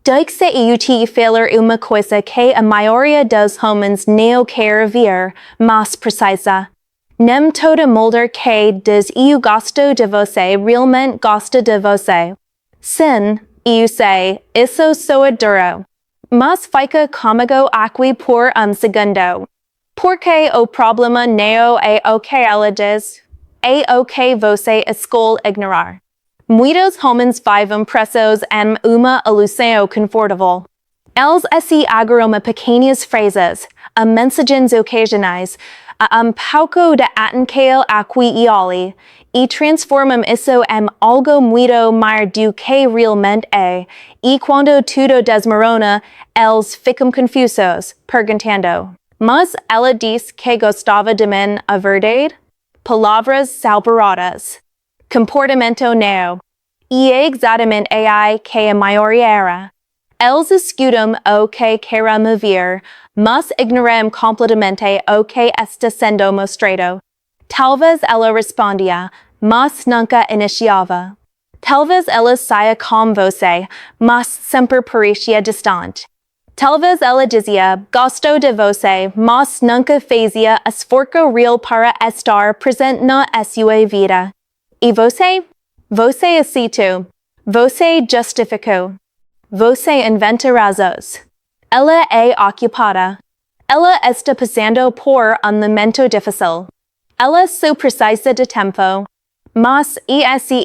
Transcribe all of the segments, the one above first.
Dikse iuti failure uma coisa que a maioria dos homens não quer ver, mas precisa. Nem toda mulher que diz eu gosto de você realmente gosta de você. Sim, eu sei, isso soa duro. Mas fica comigo aqui por segundo. Porque o problema não é o que ela diz, é o que você escolhe ignorar. Muitos homens vivem presos em uma ilusão confortável. Eles se agarram a pequenas frases, a mensagens ocasionais, a pouco de atenção aqui e ali, e transformam isso em algo muito maior do que realmente é, e quando tudo desmorona, eles ficam confusos, perguntando: mas ela disse que gostava de mim, a verdade? Palavras salvadoras. Comportamento não. E é exatamente aí que a maioria erra. Eles escutam o que querem ouvir, mas ignoram completamente o que está sendo mostrado. Talvez ela respondia, mas nunca iniciava. Talvez ela saia com você, mas sempre parecia distante. Talvez ela dizia, gosto de você, mas nunca fazia esforço real para estar presente na sua vida. E você? Você aceitou. Você justificou. Você inventa razões. Ela é ocupada. Ela está passando por momento difícil. Ela só precisa de tempo. Mas isso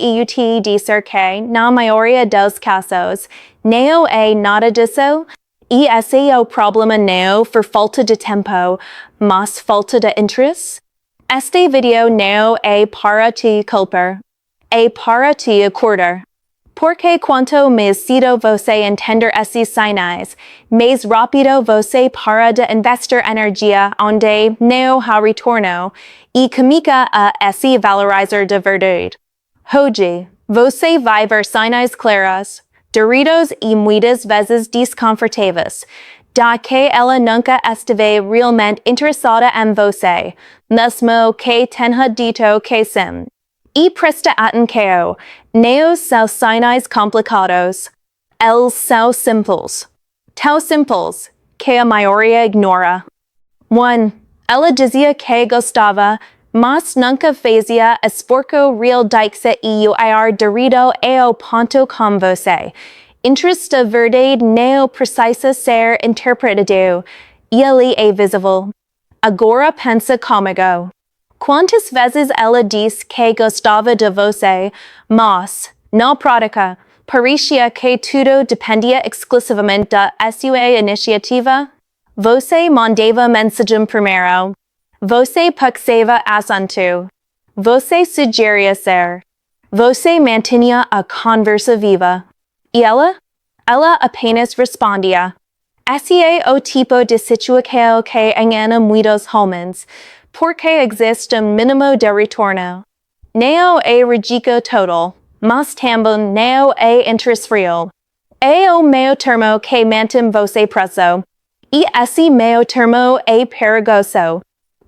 dizer que, na maioria dos casos, não é nada disso. E esse é o problema não por falta de tempo, mas falta de interesse. Este vídeo não é para te culpar. É para te acordar. Porque quanto mais cedo você entender esses sinais, mais rápido você para de investir energia onde não há retorno e comica a esse valorizar de verdade. Hoje, você vai ver sinais claros, duros e muitas vezes desconfortáveis, da que ela nunca esteve realmente interessada em você, mesmo que tenha dito que sim. E presta atenção, não são sinais complicados. Eles são simples. Tão simples que a maioria ignora. 1. Ela dizia que gostava, mas nunca fazia esforço real dikse e o ar dirido ao ponto com você. Interesse de verdade não precisa ser interpretado. Ele é visível. Agora pensa comigo. Quantas vezes ela disse que gostava de você, mas, na prática, parecia que tudo dependia exclusivamente da sua iniciativa? Você mandava mensagem primeiro. Você puxava assunto. Você sugeria ser. Você mantinha a conversa viva. E ela? Ela apenas respondia. Esse é o tipo de situação que engana muitos homens, porque existe mínimo de retorno. Não é ridículo total, mas também não é interesse real. É o meio termo que mantém você preso. E esse meio termo é perigoso,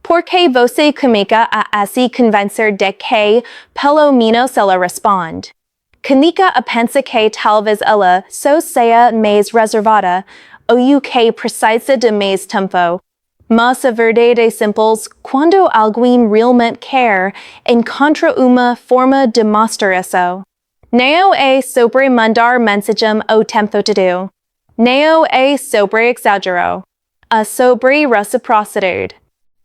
porque você comica a se convencer de que, pelo menos ela responde. Comica a pensar que talvez ela só seja mais reservada, ou que precisa de mais tempo. Mas a verdade é simples, quando alguém realmente quer, encontra uma forma de mostrar isso. Não é sobre mandar mensagem o tempo todo. Não é sobre exagero. É sobre reciprocidade.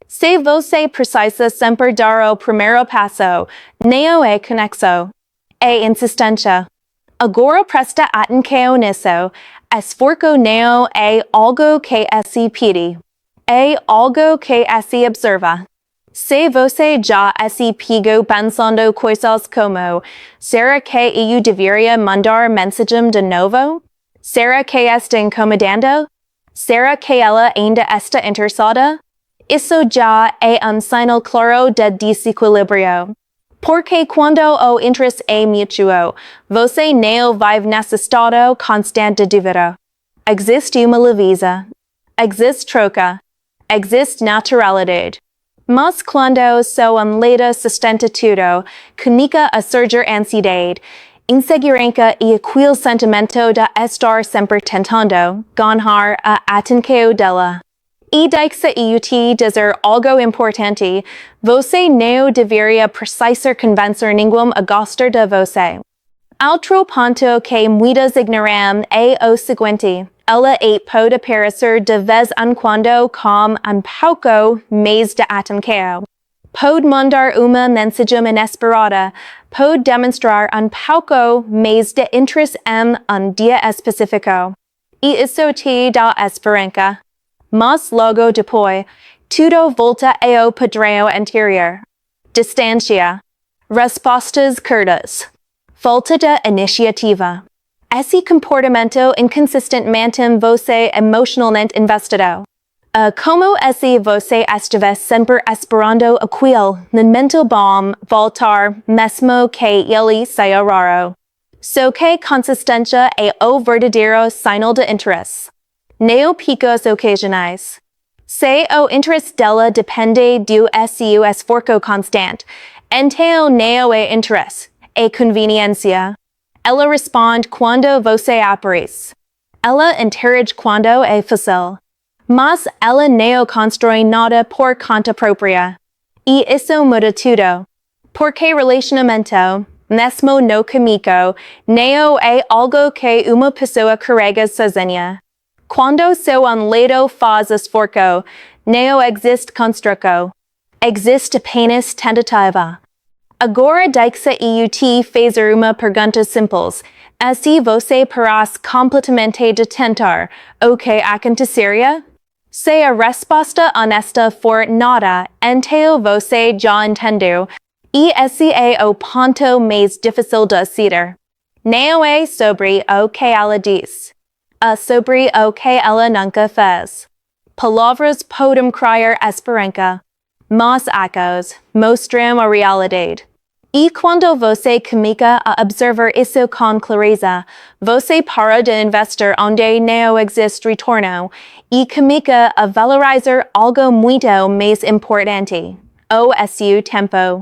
Se você precisa sempre dar o primeiro passo, não é conexão. É insistência. Agora presta atenção nisso. Esforço não é algo que se pede. É algo que se observa. Se você já se pegou pensando coisas como: será que eu deveria mandar mensagem de novo? Será que está incomodando? Será que ela ainda está interessada? Isso já é sinal claro de desequilíbrio. Porque quando o interesse é mútuo, você não vai nesse estado constante de dúvida. Existe uma leveza. Existe troca. Existe naturalidade. Mas quando só leda sustenta tudo, comunica a surgir ansiedade, Insegurança e aquel sentimento de estar sempre tentando ganhar a atenção dela. E deixa te dizer algo importante, você não deveria precisar convencer ninguém a gostar de você. Outro ponto que muitos ignoram é o seguinte, ela pode parecer de vez em quando com pouco mais de atenção. Pode mandar uma mensagem inesperada, pode demonstrar pouco mais de interesse em dia específico. E isso te dá esperança. Mas logo depois, tudo volta ao padrão anterior. Distância. Respostas curtas. Falta de iniciativa. Esse comportamento inconsistente mantém você emocionalmente investido. Como se você estivesse sempre esperando aquilo momento bom voltar, mesmo que ele seja raro. Só que consistência é o verdadeiro sinal de interesse. Não picos ocasionais. Se o interesse dela depende do seu esforço constante, então não é interesse, é conveniência. Ela responde quando você aparece. Ela interage quando é fácil. Mas ela não constrói nada por conta própria. E isso muda tudo. Porque relacionamento, mesmo no químico, não é algo que uma pessoa carrega sozinha. Quando só lado faz esforço, não existe construção. Existe apenas tentativa. Agora deixa te fazer uma pergunta simples. Se você parece completamente de tentar, o que aconteceria? Se a resposta honesta for nada, então você já entendeu. E esse é o ponto mais difícil de decidir. Não é sobre o que ela diz. Sobre o que ela nunca fez. Palavras podem criar esperança, mas atos mostram a realidade. E quando você começa a observar isso com clareza, você para de investir onde não existe retorno e começa a valorizar algo muito mais importante, o seu tempo.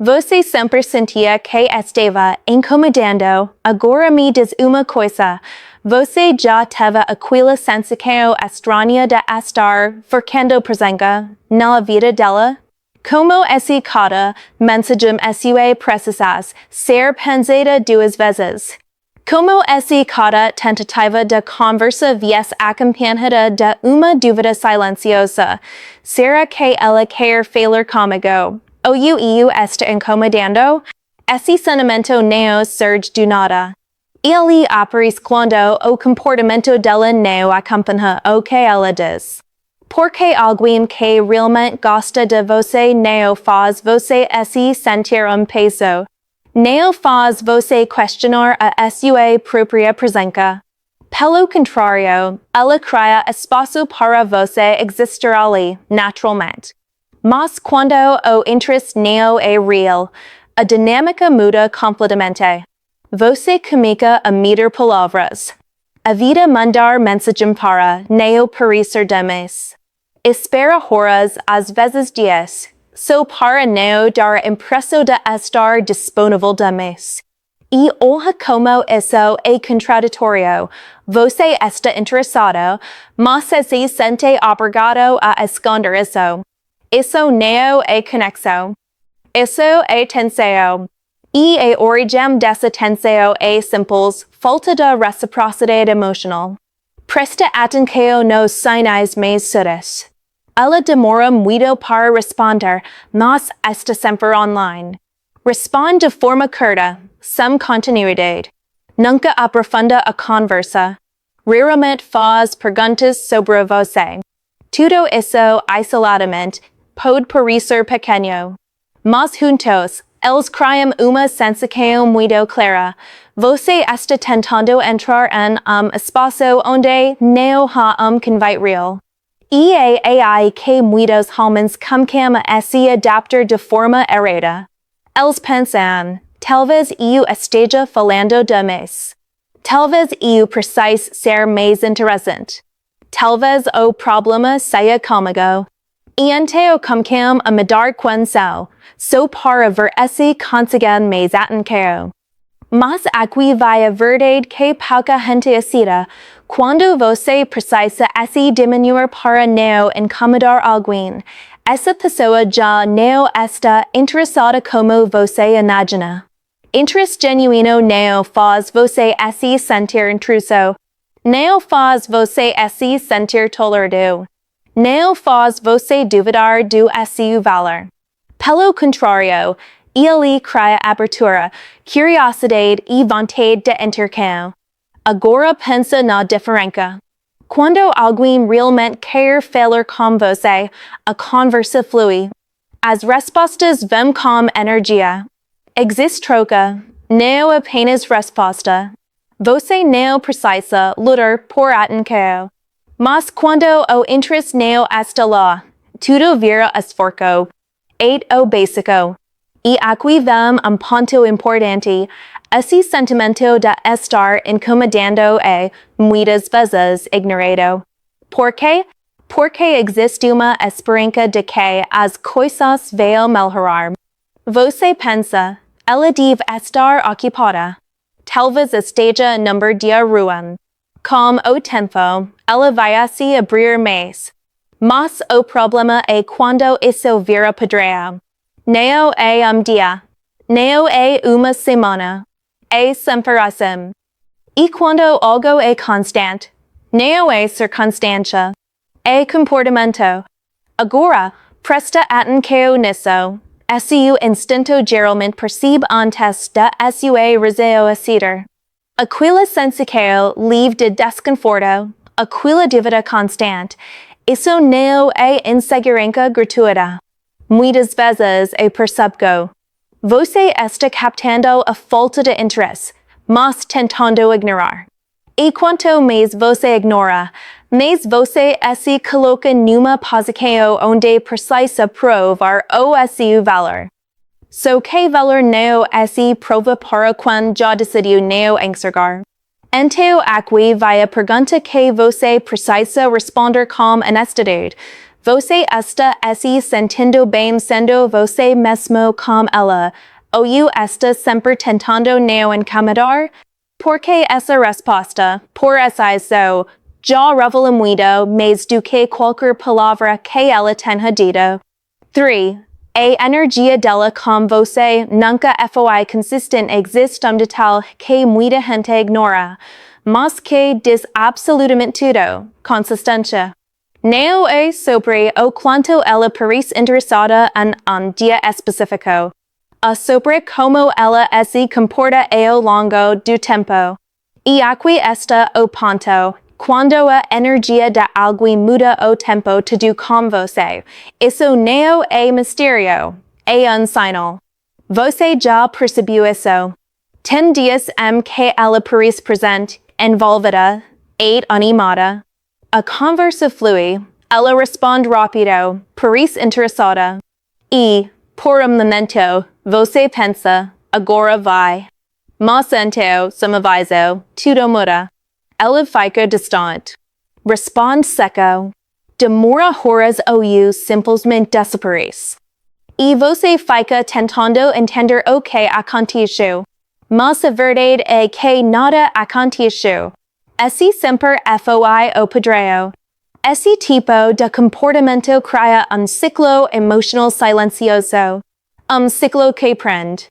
Você sempre sentia que estava incomodando, agora me diz uma coisa. Você já teve aquela sensação estranha de estar ficando presença na vida dela? Como esse cada mensagem sua precisas ser pensada duas vezes? Como esse cada tentativa de conversa viesse acompanhada de uma dúvida silenciosa? Será que ela quer falar comigo? Ou eu está incomodando? Esse sentimento não surge do nada. Ele aparece quando o comportamento dela não acompanha o que ela diz. Porque alguém que realmente gosta de você não faz você se sentir peso. Não faz você questionar a sua própria presença. Pelo contrário, ela cria espaço para você existir ali, naturalmente. Mas quando o interesse não é real, a dinâmica muda completamente. Você começa a medir palavras. A vida mandar mensagem para não parecer demais. Espera horas, às vezes dias, só para não dar a impressão de estar disponível demais. E olha como isso é contraditório. Você está interessado, mas se sente obrigado a esconder isso. Isso não é conexão. Isso é tensão. E a origem dessa tensão é simples, falta de reciprocidade emocional. Presta atenção nos sinais mais sutis. Ela demora muito para responder, mas está sempre online. Responde de forma curta, sem continuidade. Nunca aprofunda a conversa. Raramente faz perguntas sobre você. Tudo isso isoladamente pode parecer pequeno. Mas juntos, eles criam uma sensação muito clara. Você está tentando entrar em espaço onde não há convite real. E é aí que muitos homens começam a se adaptar de forma errada. Eles pensam, talvez eu esteja falando demais. Talvez eu precise ser mais interessante. Talvez o problema seja comigo. E então começam a mudar quando só para ver se conseguem mais atenção. Mas aqui vai a verdade que pouca gente aceita. Quando você precisa se diminuir para não incomodar alguém, essa pessoa já não está interessada como você imagina. Interesse genuíno não faz você se sentir intruso. Não faz você se sentir tolerado. Não faz você duvidar do seu valor. Pelo contrário, ele cria abertura, curiosidade e vontade de intercâmbio. Agora pensa na diferença. Quando alguém realmente quer falar com você, a conversa flui. As respostas vêm com energia. Existe troca, não apenas resposta. Você não precisa lutar por atenção. Mas quando o interesse não está lá, tudo vira esforço. É o básico. E aqui vem ponto importante. Esse sentimento de estar incomodando é, muitas vezes, ignorado. Por quê? Porque existe uma esperança de que as coisas vão melhorar. Você pensa, ela deve estar ocupada. Talvez esteja número de ruim. Com o tempo, ela vai se abrir mais. Mas o problema é quando isso vira padrão. Não é dia. Não é uma semana. É sempre assim. E quando algo é constante, não é circunstância. É comportamento. Agora, presta atenção nisso. Esse instinto geralmente percebe antes de sua razão aceder. Aquela sensação livre de desconforto, aquela dúvida constante, isso não é insegurança gratuita. Muitas vezes é percebo. Você está captando a falta de interesse, mas tentando ignorar. E quanto mais você ignora, mais você se coloca numa posição onde precisa provar o seu valor. So que valor não se prova para quando já decidiu não enxergar? Então aqui vai a pergunta que você precisa responder com honestidade. Você está se sentindo bem sendo você mesmo com ela? Ou está sempre tentando não incomodar? Porque essa resposta, por isso, já revela muito mais do que qualquer palavra que ela tenha dito. 3. A energia dela com você nunca foi consistente existe de tal que muita gente ignora, mas que diz absolutamente tudo, consistência. Não é sobre o quanto ela parece interessada em dia específico, é sobre como ela se comporta ao longo do tempo. E aqui está o ponto. Quando a energia de alguém muda o tempo todo com você, isso não é mistério, é sinal. Você já percebeu isso? Tem dias em que ela parece presente, envolvida, e animada. A conversa flui, ela responde rápido, parece interessada. E, por momento, você pensa, agora vai. Mas então, some aviso, tudo muda. Ela fica distante. Responde seco. Demora horas ou simplesmente desaparece. E você fica tentando entender o que aconteceu. Mas a verdade é que nada aconteceu. Esse sempre foi o padrão. Esse tipo de comportamento cria ciclo emocional silencioso. Ciclo que prende.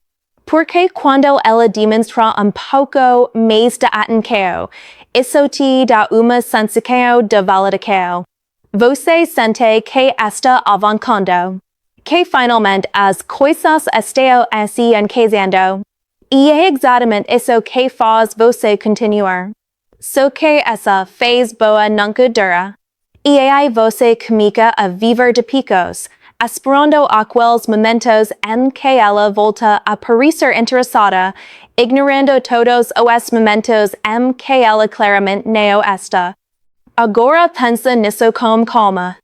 Porque quando ela demonstra pouco mais de atenção, isso te dá uma sensação de validação. Você sente que está avançando. Que finalmente as coisas estão se encaixando. E é exatamente isso que faz você continuar. Só que essa fase boa nunca dura. E aí você começa a viver de picos, esperando aqueles momentos em que ela volta a parecer interessada, ignorando todos os momentos em que ela claramente não está. Agora pensa nisso com calma.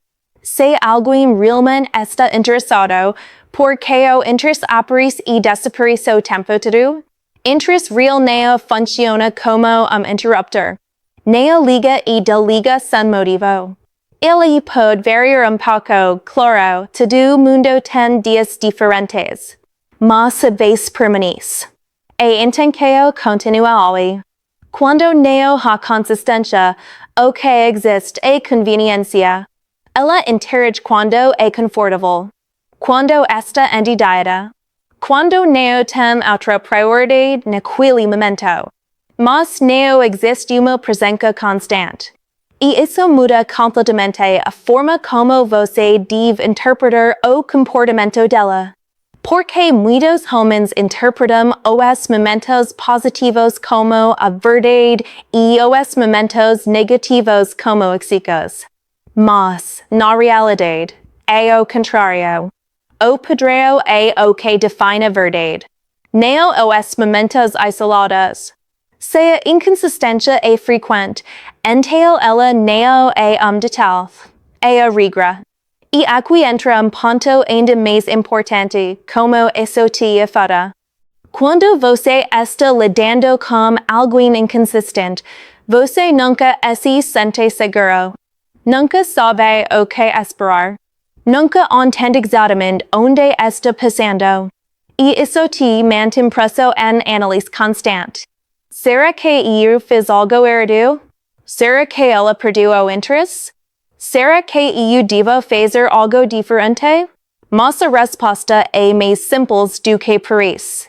Se alguém realmente está interessado, por que o interesse aparece e desaparece o tempo todo? Interesse real não funciona como interruptor. Não liga e desliga sem motivo. Ele pode variar pouco, claro, todo mundo tem dias diferentes. Mas a vez permanece. e intenqueo continua ali. Quando neo ha consistencia, o que existe e conveniencia. Ella interage quando e confortable. Quando esta endidieta. Quando neo tem outra priority naquele momento. Mas neo existe uma presença constante. E isso muda completamente a forma como você deve interpretar o comportamento dela. Porque muitos homens interpretam os momentos positivos como a verdade e os momentos negativos como excicos. Mas, na realidade, é o contrário. O padrão é o que define a verdade. Não os momentos isolados. Se a inconsistência é frequente, então ela não é detalhe, é a regra. E aqui entra ponto ainda mais importante, como isso te afeta. Quando você está lidando com alguém inconsistente, você nunca se sente seguro. Nunca sabe o que esperar. Nunca entende exatamente onde está passando. E isso te mantém preso em análise constante. Será que eu fiz algo errado? Será que ela perdeu o interesse? Será que eu devo fazer algo diferente? Mas a resposta é mais simples do que parece.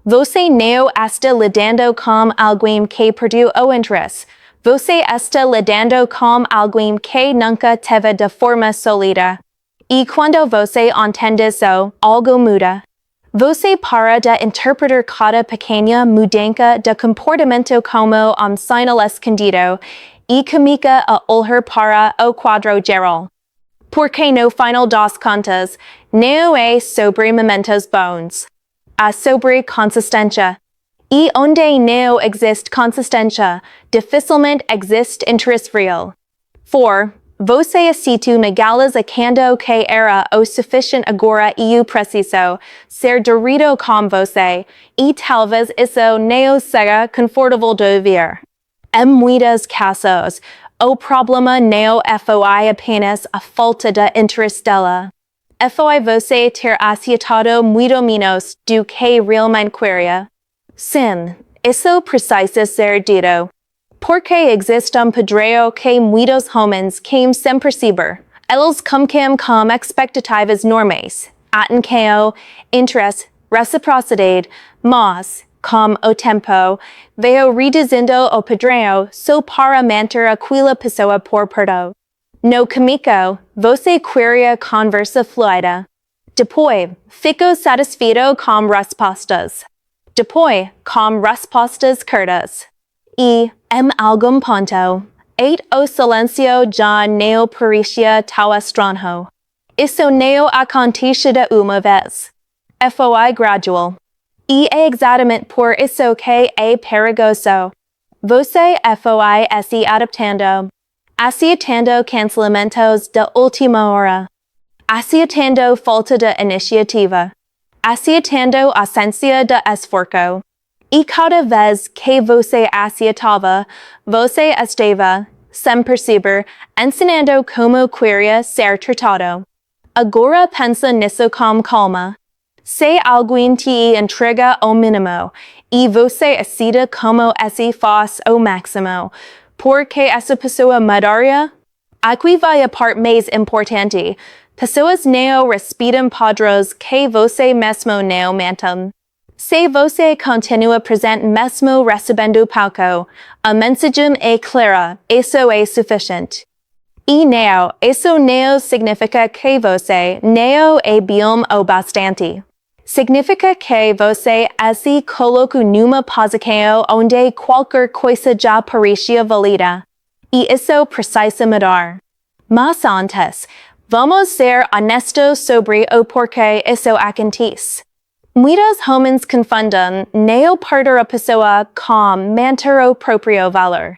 Você não está lidando com alguém que perdeu o interesse. Você está lidando com alguém que nunca teve de forma sólida. E quando você entende isso, algo muda. Você para de interpretar cada pequena mudança de comportamento como sinal escondido e começa a olhar para o quadro geral. Porque no final das contas, não é sobre momentos bons. É sobre consistência. E onde não existe consistência, dificilmente existe interesse real. 4. Você aceita megalas a quando que era o suficiente agora e preciso ser dirido com você, e talvez isso não seja confortável de ouvir. Em muitos casos, o problema não foi apenas a falta de interesse dela. Foi você ter aceitado muito menos do que realmente queria. Sim, isso precisa ser dito. Porque existe padrão que muitos homens querem sem perceber. Eles cumprem com expectativas normais, atenção, interesse, reciprocidade, mas, com o tempo, veio reduzindo o padrão só para manter aquela pessoa por perto. No caminho, você queria conversa fluida. Depois, ficou satisfeito com respostas. Depois, com respostas curtas. E, em algum ponto, o silêncio já não parecia tão estranho. Isso não acontece de uma vez. Foi gradual. E é exatamente por isso que é perigoso. Você foi se adaptando. Aceitando cancelamentos de última hora. Aceitando falta de iniciativa. Aceitando ausência de esforço. E cada vez que você aceitava, você estava, sem perceber, ensinando como queria ser tratado. Agora pensa nisso com calma. Se alguém te entrega o mínimo, e você aceita como esse faz o máximo, porque essa pessoa mudaria? Aqui vai a parte mais importante. Pessoas não respeitam padrões que você mesmo não mantém. Se você continua presente mesmo recebendo pouco, a mensagem é clara, isso é suficiente. E não, isso não significa que você não é bom o bastante. Significa que você se coloca numa posição onde qualquer coisa já parecia válida. E isso precisa mudar. Mas antes, vamos ser honestos sobre o porquê isso acontece. Muitos homens confundem não perder a pessoa com manter o próprio valor.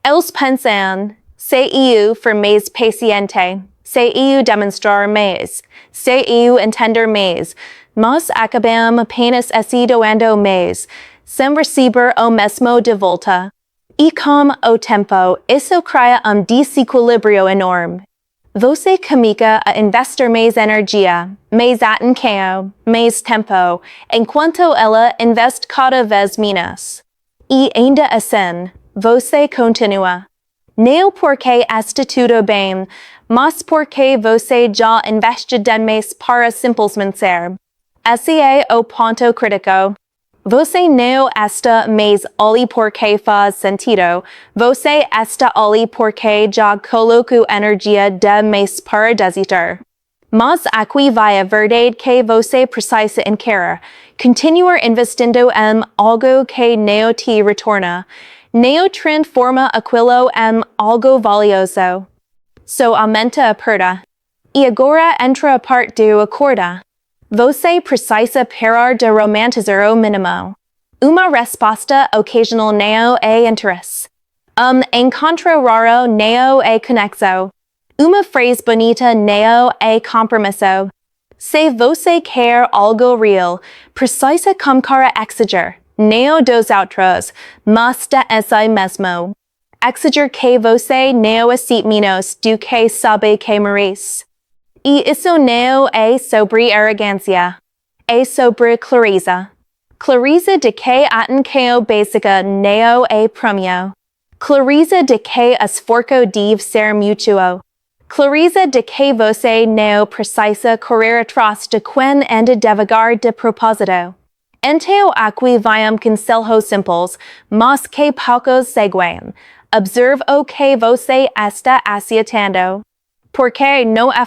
Eles pensam, se eu for mais paciente, se eu demonstrar mais, se eu entender mais, mas acabam apenas se doando mais, sem receber o mesmo de volta. E com o tempo, isso cria desequilíbrio enorme. Você comica a investir mais energia, mais atenção, mais tempo, enquanto ela investe cada vez menos. E ainda assim, você continua. Não porque está tudo bem, mas porque você já investe demais para simplesmente ser. Esse é o ponto crítico. Você não está mais ali porque faz sentido, você está ali porque já colocou energia demais para desistir. Mas aqui vai a verdade que você precisa encarar. Continuar investindo em algo que não te retorna. Não transforma aquilo em algo valioso. So aumenta a perda. E agora entra a parte do acordo. Você precisa parar de romantizar o mínimo. Uma resposta ocasional não é interesse. Encontro raro não é conexão. Uma frase bonita não é compromisso. Se você quer algo real, precisa comprar exigir, não dos outros, mas de si mesmo. Exigir que você não aceite menos do que sabe que merece. E isso não é sobre arrogância, é sobre clareza. Clareza de que a atenção básica não é premio. Clareza de que esforço deve ser mútuo. Clareza de que você não precisa correr atrás de quem anda devagar de propósito. Então aqui vai conselhos simples, mas que poucos seguem. Observe o que você está aceitando. Porque não é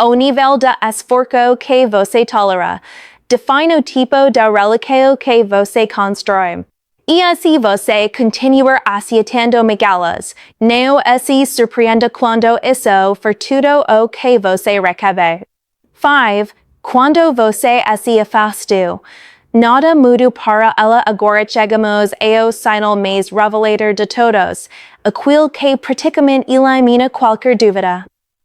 o nível de esforço que você tolera. Define o tipo de relação que você constrói. E assim você continuar aceitando migalhas. Não se surpreenda quando isso for tudo o que você recebe. 5. Quando você se afastou. Nada mudou para ela agora chegamos ao sinal mais revelador de todos, aquele que praticamente elimina qualquer dúvida.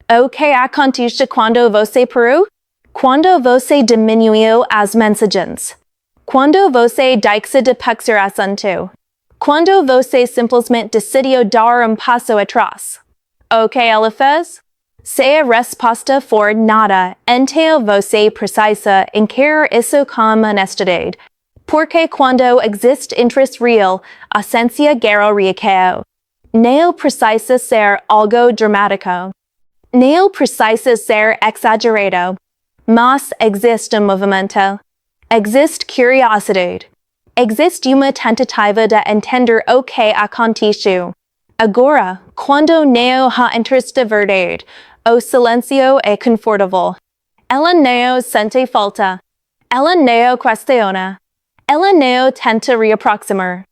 O que acontece quando você parou? Quando você diminuiu as mensagens. Quando você deixa de pensar assunto. Quando você simplesmente decidiu dar passo atrás. O que ela fez? Se a resposta for nada, então você precisa encarar isso com honestidade. Porque quando existe interesse real, a ciência guerreia real. Não precisa ser algo dramático. Não precisa ser exagerado. Mas existe movimento. Existe curiosidade. Existe uma tentativa de entender o que aconteceu. Agora, quando não há interesse de verdade, o silêncio é confortável. Ela não sente falta. Ela não questiona. Ela não tenta reaproximar.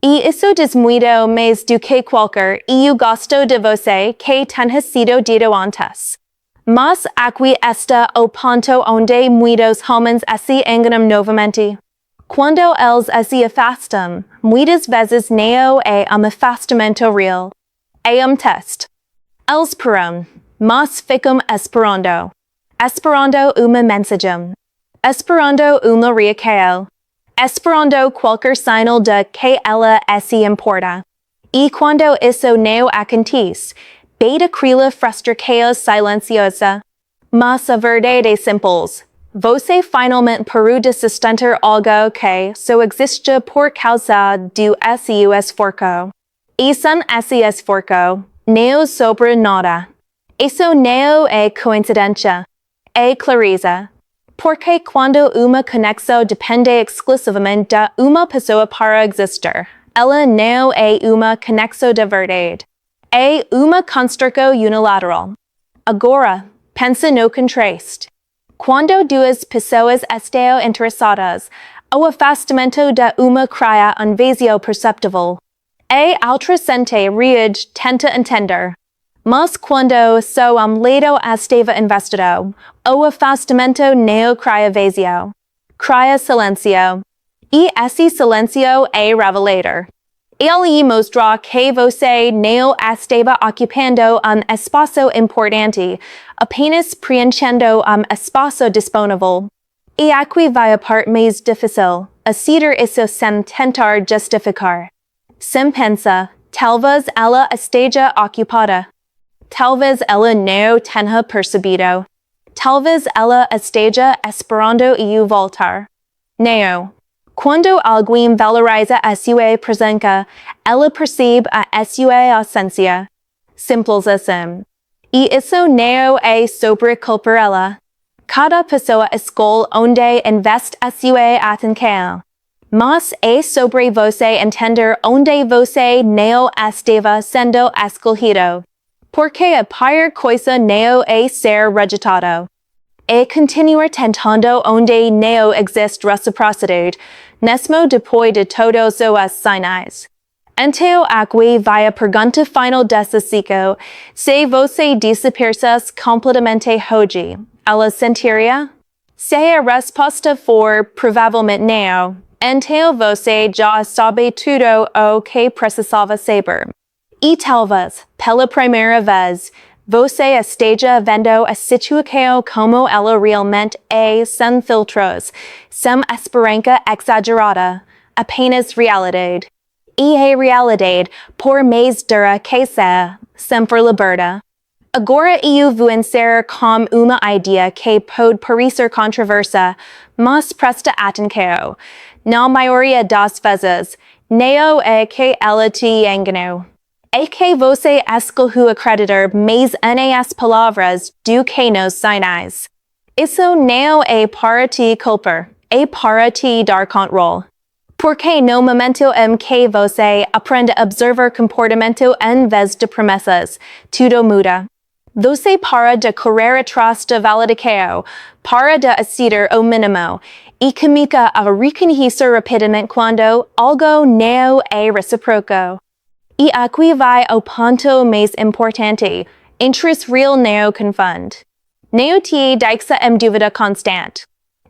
E isso diz muito mais do que qualquer eu gosto de você que tenha sido dito antes. Mas aqui está o ponto onde muitos homens se enganam novamente. Quando eles se afastam, muitas vezes não é afastamento real. É teste. Eles param, mas ficam esperando. Esperando uma mensagem. Esperando uma reação. Esperando qualquer sinal de que ela se importa. E quando isso não acontece, beira aquela frustração silenciosa. Mas a verdade é simples. Você finalmente parou de sustentar algo que só existe por causa do seu esforço. E sem esse esforço, não sobra nada. Isso não é coincidência. É clareza. Porque quando uma conexão depende exclusivamente de uma pessoa para existir, ela não é uma conexão de verdade. É uma construção unilateral. Agora, pensa no contraste. Quando duas pessoas estão interessadas, o afastamento de uma cria vazio perceptível. A outra sente reage tenta entender. Mas quando só lado esteve investido, o afastamento não cria vazio. Cria silêncio. E esse silêncio é revelador. Ele mostra que você não esteve ocupando espaço importante, apenas preenchendo espaço disponível. E aqui vai a parte mais difícil, aceitar isso sem tentar justificar. Sem pensa, talvez ela esteja ocupada. Talvez ela não tenha percebido. Talvez ela esteja esperando eu voltar. Não. Quando alguém valoriza a sua presença, ela percebe a sua ausência. Simples assim. E isso não é sobre culpar ela. Cada pessoa escolhe onde investe a sua atenção. Mas é sobre você entender onde você não esteve sendo escolhido. Porque a pior coisa não é ser rejeitado. É continuar tentando onde não existe reciprocidade, mesmo depois de todos os sinais. Então aqui vai a pergunta final desse ciclo. Se você desaparecesse completamente hoje, ela sentiria? Se a resposta for provavelmente não, então você já sabe tudo o que precisava saber. E talvez, pela primeira vez, você esteja vendo a situação como ela realmente é, sem filtros, sem esperança exagerada, apenas realidade. E a realidade, por mais dura que seja, sempre liberta. Agora eu vou encerrar com uma ideia que pode parecer controversa, mas presta atenção. Na maioria das vezes, não é que ela te enganou. É que você escolheu acreditar mais nas palavras do que nos sinais. Isso não é para te culpar, é para te dar controle. Porque no momento em que você aprende a observar comportamento em vez de promessas, tudo muda. Você para de correr atrás da validação, para de aceitar o mínimo, e começa a reconhecer rapidamente quando algo não é recíproco. E aqui vai o ponto mais importante. Interesse real não confunde. Não te deixa em dúvida constante.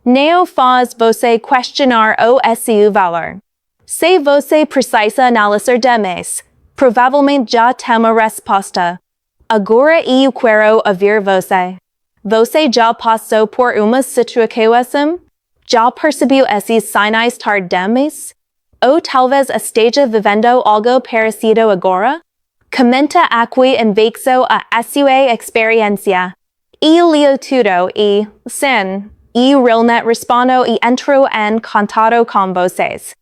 Não faz você questionar o seu valor. Se você precisa analisar demais, provavelmente já tem uma resposta. Agora eu quero ouvir você. Você já passou por uma situação assim? Já percebeu esses sinais tarde demais? Ou talvez esteja vivendo algo parecido agora? Comenta aqui embaixo a sua experiência. E leio tudo e, sim, eu realmente respondo e entro em contato com vocês.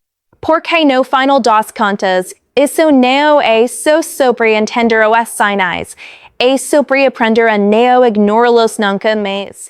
Porque no final das contas, isso não é só sobre entender os sinais, é sobre aprender a não ignorá-los nunca mais.